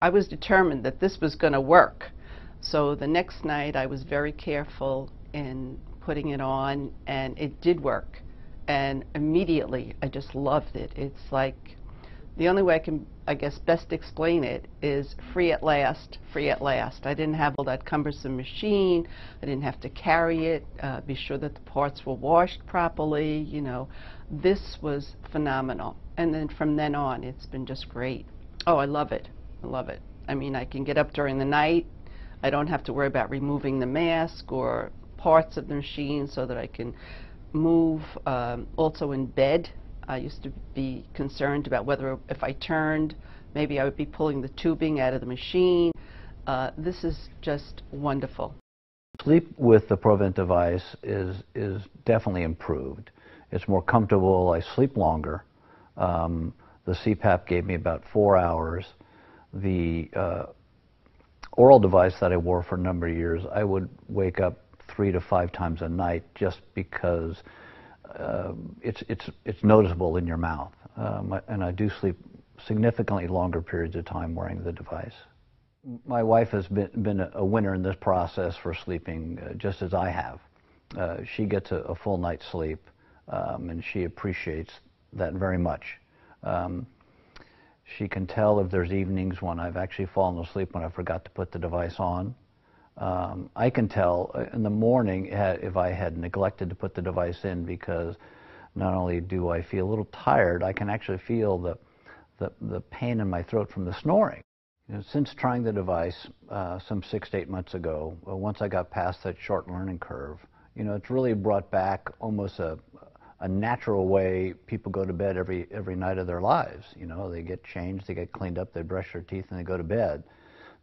I was determined that this was going to work. So the next night I was very careful in putting it on, and it did work. And immediately I just loved it. It's like, the only way I can, I guess, best explain it is free at last, free at last. I didn't have all that cumbersome machine. I didn't have to carry it, be sure that the parts were washed properly. You know, this was phenomenal. And then from then on, it's been just great. Oh, I love it. I love it. I mean, I can get up during the night. I don't have to worry about removing the mask or parts of the machine, so that I can move also in bed. I used to be concerned about whether if I turned, maybe I would be pulling the tubing out of the machine. This is just wonderful. Sleep with the Provent device is definitely improved. It's more comfortable. I sleep longer. The CPAP gave me about 4 hours. The oral device that I wore for a number of years, I would wake up 3 to 5 times a night just because it's noticeable in your mouth. And I do sleep significantly longer periods of time wearing the device. My wife has been a winner in this process for sleeping, just as I have. She gets a full night's sleep, and she appreciates that very much. She can tell if there's evenings when I've actually fallen asleep when I forgot to put the device on. I can tell in the morning if I had neglected to put the device in, because not only do I feel a little tired, I can actually feel the pain in my throat from the snoring. You know, since trying the device some 6 to 8 months ago, once I got past that short learning curve, you know, it's really brought back almost a natural way people go to bed every night of their lives. You know, they get changed, they get cleaned up, they brush their teeth, and they go to bed.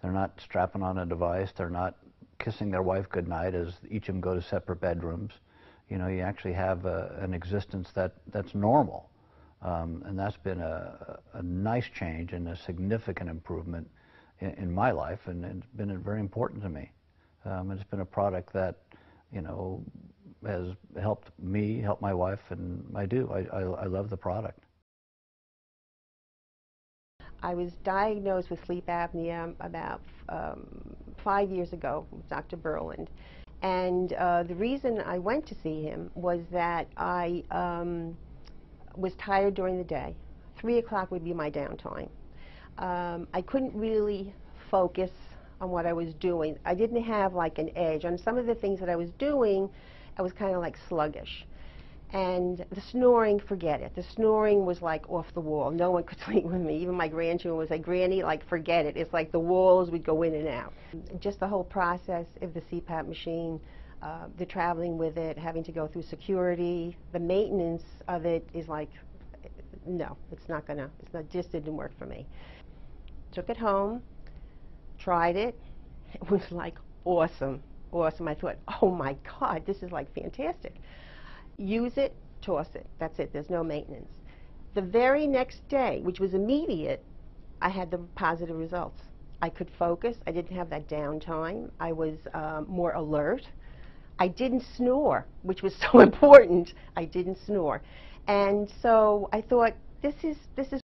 They're not strapping on a device. They're not kissing their wife goodnight as each of them go to separate bedrooms. You know, you actually have an existence that's normal. And that's been a nice change and a significant improvement in my life, and it's been very important to me. It's been a product that, you know, has helped me, helped my wife, and I love the product. I was diagnosed with sleep apnea about 5 years ago with Dr. Berland. And the reason I went to see him was that I was tired during the day. 3 o'clock would be my downtime. I couldn't really focus on what I was doing. I didn't have like an edge. On some of the things that I was doing, I was kind of like sluggish. And the snoring, forget it. The snoring was like off the wall. No one could sleep with me. Even my grandchildren was like, Granny, like, forget it. It's like the walls would go in and out. Just the whole process of the CPAP machine, the traveling with it, having to go through security, the maintenance of it is like, no, it's not gonna, just didn't work for me. Took it home, tried it. It was like awesome, awesome. I thought, oh my God, this is like fantastic. Use it, toss it. That's it. There's no maintenance. The very next day, which was immediate, I had the positive results. I could focus. I didn't have that downtime. I was more alert. I didn't snore, which was so important. I didn't snore. And so I thought, this is